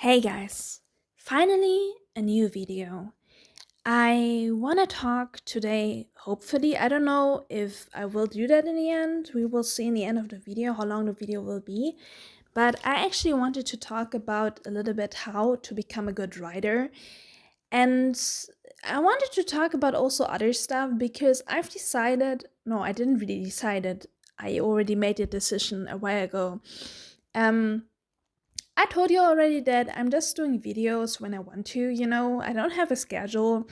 Hey guys, finally a new video. I want to talk today, hopefully. I don't know if I will do that in the end. We will see in the end of the video how long the video will be. But I actually wanted to talk about a little bit how to become a good writer. And I wanted to talk about also other stuff because I've decided, no, I didn't really decide it. I already made a decision a while ago. Um, I told you already that I'm just doing videos when I want to. I don't have a schedule.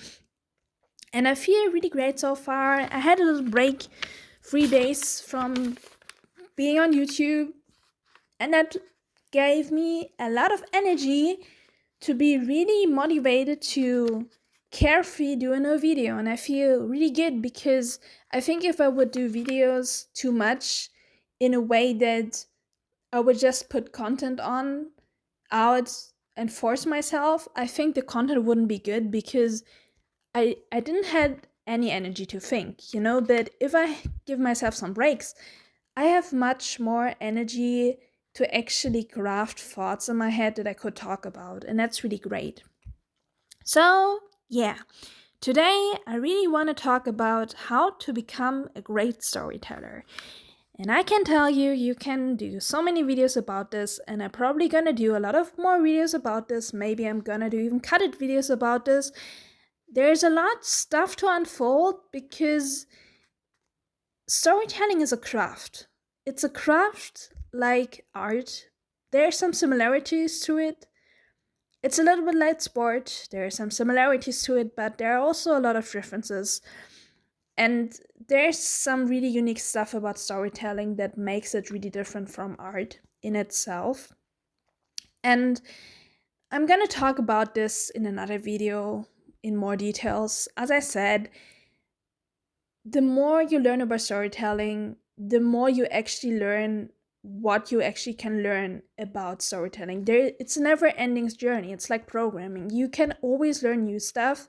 And I feel really great so far. I had a little break, 3 days from being on YouTube, and that gave me a lot of energy to be really motivated to carefree doing a video. And I feel really good because I think if I would do videos too much in a way that I would just put content on out and force myself, I think the content wouldn't be good because I didn't had any energy to think. But if I give myself some breaks, I have much more energy to actually craft thoughts in my head that I could talk about, and that's really great. So, yeah, today I really want to talk about how to become a great storyteller. And I can tell you, you can do so many videos about this, and I'm probably gonna do a lot of more videos about this. Maybe I'm gonna do even cut it videos about this. There's a lot stuff to unfold because storytelling is a craft. It's a craft like art. There are some similarities to it. It's a little bit like sport. There are some similarities to it, but there are also a lot of differences. And there's some really unique stuff about storytelling that makes it really different from art in itself. And I'm going to talk about this in another video in more details. As I said, the more you learn about storytelling, the more you actually learn what you actually can learn about storytelling. It's a never-ending journey. It's like programming. You can always learn new stuff.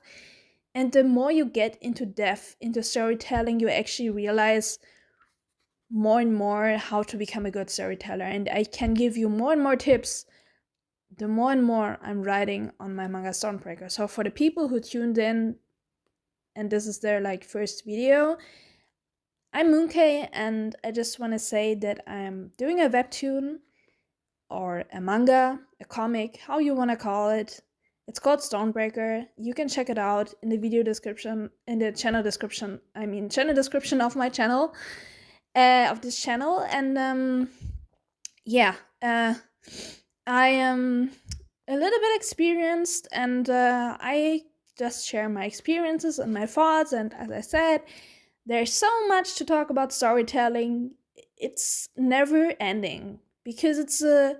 And the more you get into depth into storytelling, you actually realize more and more how to become a good storyteller. And I can give you more and more tips the more and more I'm writing on my manga Stormbreaker. So for the people who tuned in and this is their first video, I'm Moonkei, and I just want to say that I'm doing a webtoon or a manga, a comic, how you want to call it. It's called Stormbreaker. You can check it out in the video description, in the channel description. Channel description of my channel, of this channel. And I am a little bit experienced, and I just share my experiences and my thoughts. And as I said, there's so much to talk about storytelling. It's never ending because it's a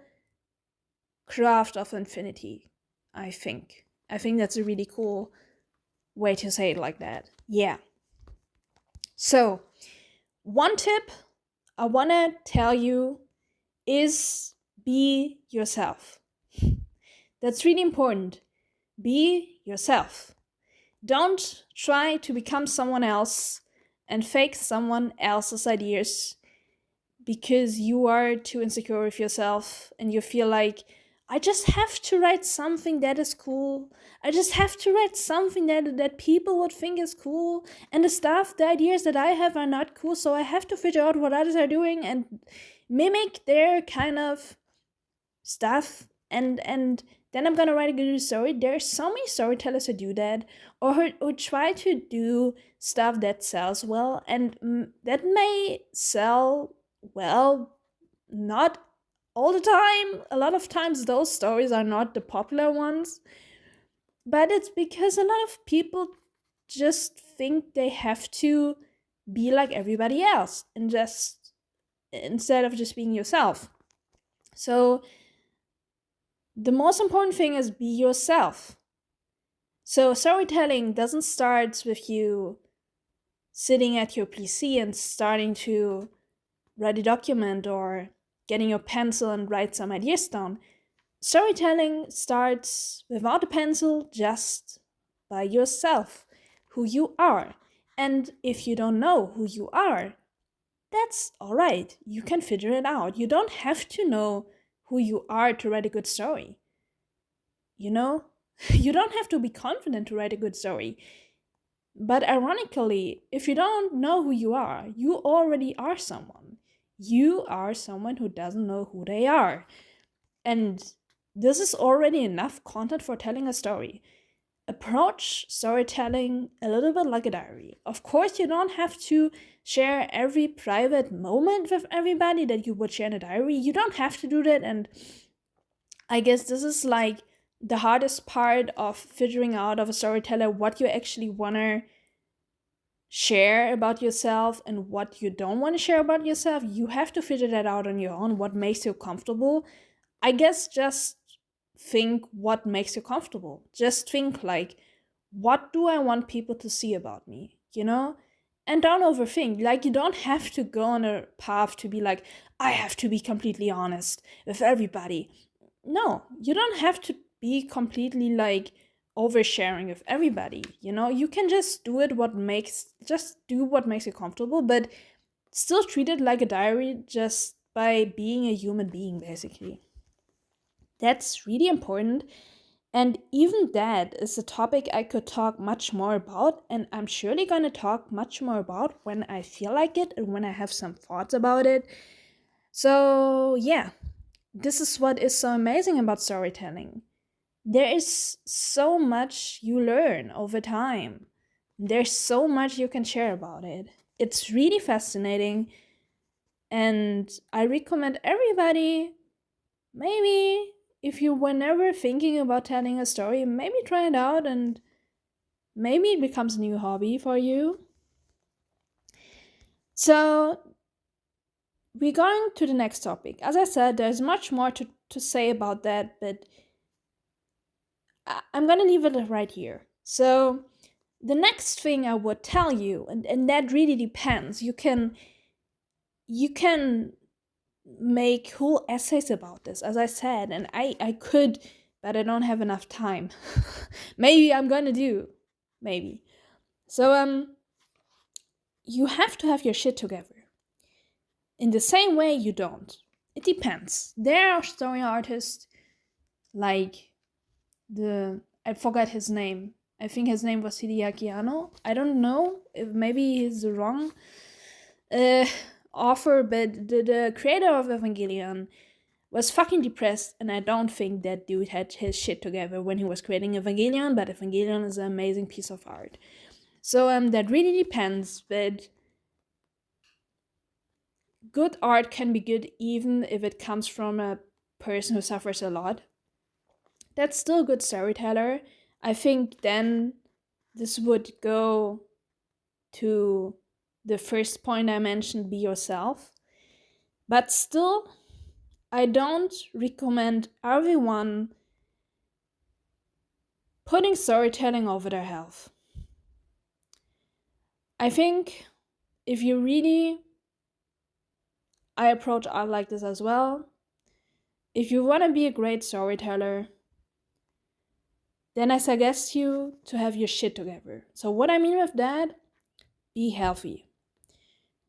craft of infinity. I think that's a really cool way to say it like that. Yeah. So, one tip I want to tell you is be yourself. That's really important. Be yourself. Don't try to become someone else and fake someone else's ideas because you are too insecure with yourself and you feel like, I just have to write something that is cool. I just have to write something that people would think is cool. And the ideas that I have are not cool, so I have to figure out what others are doing and mimic their kind of stuff. And then I'm gonna write a good story. There are so many storytellers who do that, or who try to do stuff that sells well, and that may sell well, not all the time. A lot of times those stories are not the popular ones, but it's because a lot of people just think they have to be like everybody else and just instead of just being yourself. So the most important thing is be yourself. So storytelling doesn't start with you sitting at your PC and starting to write a document or getting your pencil and write some ideas down. Storytelling starts without a pencil, just by yourself, who you are. And if you don't know who you are, that's alright. You can figure it out. You don't have to know who you are to write a good story. you know? You don't have to be confident to write a good story. But ironically, if you don't know who you already are someone. You are someone who doesn't know who they are. And this is already enough content for telling a story. Approach storytelling a little bit like a diary. Of course, you don't have to share every private moment with everybody that you would share in a diary. You don't have to do that. And I guess this is like the hardest part of figuring out of a storyteller what you actually want to share about yourself and what you don't want to share about yourself. You have to figure that out on your own, what makes you comfortable. I guess just think what makes you comfortable. Just think like, what do I want people to see about me? You know? And don't overthink. Like, you don't have to go on a path to be like, I have to be completely honest with everybody. No, you don't have to be completely like oversharing with everybody. You know, you can just do what makes you comfortable, but still treat it like a diary just by being a human being, basically. That's really important. And even that is a topic I could talk much more about, and I'm surely going to talk much more about when I feel like it and when I have some thoughts about it. So, yeah, this is what is so amazing about storytelling. There is so much you learn over time. There's so much you can share about it. It's really fascinating, and I recommend everybody, maybe if you were never thinking about telling a story, maybe try it out and maybe it becomes a new hobby for you. So, we're going to the next topic. As I said, there's much more to say about that, but I'm going to leave it right here. So, the next thing I would tell you, and that really depends, you can make whole essays about this, as I said, and I could, but I don't have enough time. Maybe I'm gonna do, maybe. So you have to have your shit together. In the same way, you don't. It depends. There are story artists like I forgot his name. I think his name was Hideaki Anno. I don't know if maybe he's the wrong author, but the creator of Evangelion was fucking depressed, and I don't think that dude had his shit together when he was creating Evangelion, but Evangelion is an amazing piece of art. So that really depends, but good art can be good even if it comes from a person who suffers a lot. That's still a good storyteller. I think then this would go to the first point I mentioned, be yourself. But still, I don't recommend everyone putting storytelling over their health. I think if you really, I approach art like this as well. If you want to be a great storyteller, then I suggest you to have your shit together. So what I mean with that, be healthy.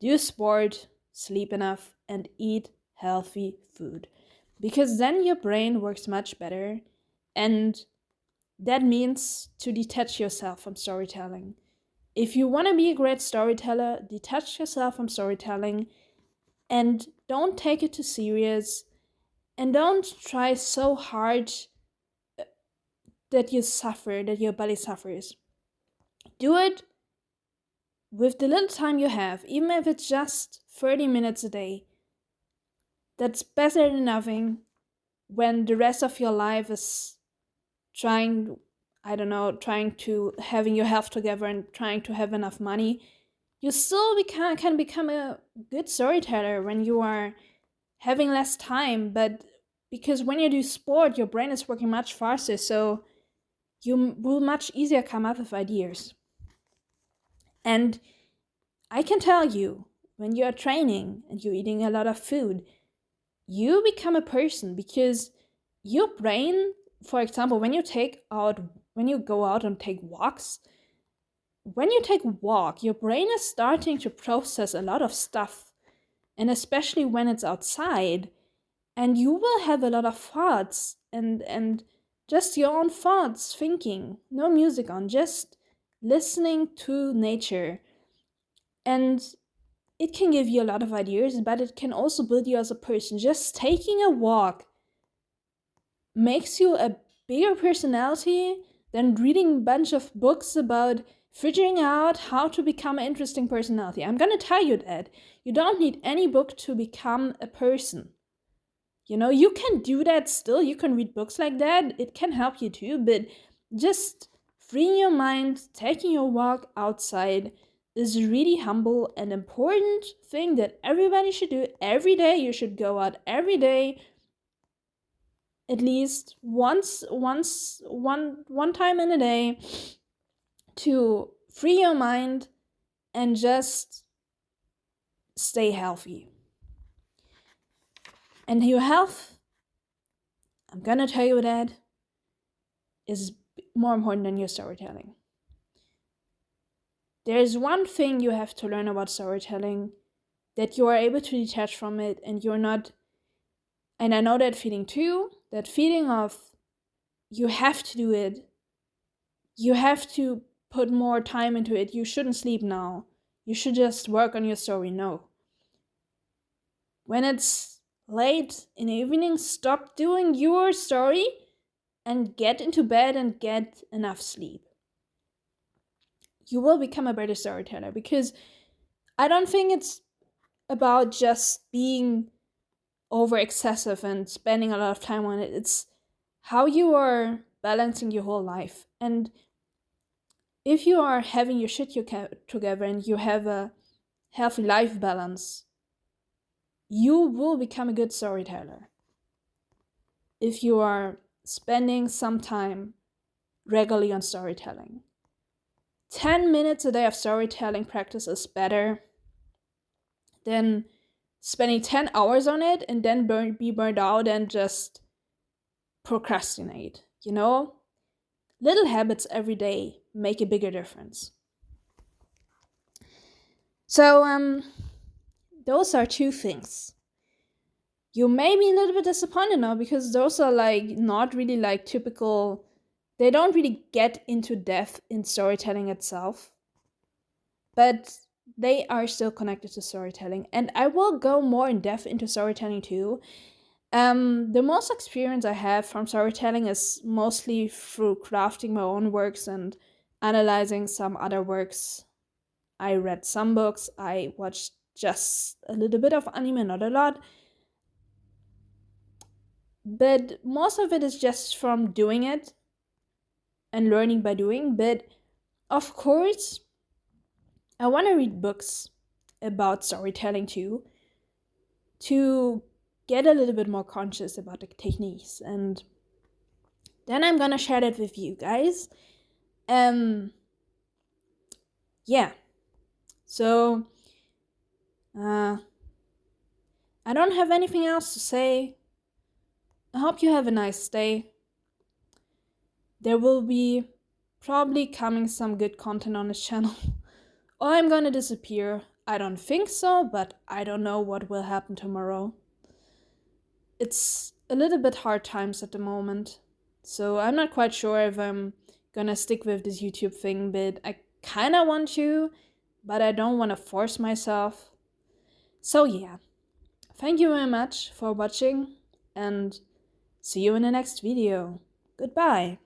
Do sport, sleep enough, and eat healthy food. Because then your brain works much better, and that means to detach yourself from storytelling. If you want to be a great storyteller, detach yourself from storytelling and don't take it too serious, and don't try so hard that you suffer, that your body suffers. Do it with the little time you have, even if it's just 30 minutes a day. That's better than nothing when the rest of your life is trying to having your health together and trying to have enough money. You still can become a good storyteller when you are having less time, but because when you do sport, your brain is working much faster, so you will much easier come up with ideas. And I can tell you, when you are training and you're eating a lot of food, you become a person because your brain, for example, when you go out and take walks, when you take a walk, your brain is starting to process a lot of stuff, and especially when it's outside, and you will have a lot of thoughts and just your own thoughts, thinking, no music on, just listening to nature. And it can give you a lot of ideas, but it can also build you as a person. Just taking a walk makes you a bigger personality than reading a bunch of books about figuring out how to become an interesting personality. I'm gonna tell you that. You don't need any book to become a person. You know, you can do that still. You can read books like that. It can help you too, but just freeing your mind, taking your walk outside is a really humble and important thing that everybody should do every day. You should go out every day, at least one time in a day, to free your mind and just stay healthy. And your health, I'm gonna tell you that, is more important than your storytelling. There's one thing you have to learn about storytelling, that you are able to detach from it and you're not, and I know that feeling too, that feeling of you have to do it, you have to put more time into it, you shouldn't sleep now, you should just work on your story. No. When it's late in the evening, stop doing your story and get into bed and get enough sleep. You will become a better storyteller, because I don't think it's about just being over excessive and spending a lot of time on it. It's how you are balancing your whole life. And if you are having your shit together and you have a healthy life balance, you will become a good storyteller. If you are spending some time regularly on storytelling, 10 minutes a day of storytelling practice is better than spending 10 hours on it and then be burned out and just procrastinate. You know, little habits every day make a bigger difference. So those are two things. You may be a little bit disappointed now, because those are like not really like typical, they don't really get into depth in storytelling itself, but they are still connected to storytelling. And I will go more in depth into storytelling too. The most experience I have from storytelling is mostly through crafting my own works and analyzing some other works. I read some books, I watched just a little bit of anime, not a lot. But most of it is just from doing it and learning by doing. But of course, I want to read books about storytelling too, to get a little bit more conscious about the techniques, and then I'm gonna share that with you guys. Yeah. So I don't have anything else to say. I hope you have a nice day. There will be probably coming some good content on this channel. Or I'm gonna disappear. I don't think so, but I don't know what will happen tomorrow. It's a little bit hard times at the moment, so I'm not quite sure if I'm gonna stick with this YouTube thing, but I kinda want to, but I don't want to force myself. So yeah, thank you very much for watching, and see you in the next video. Goodbye.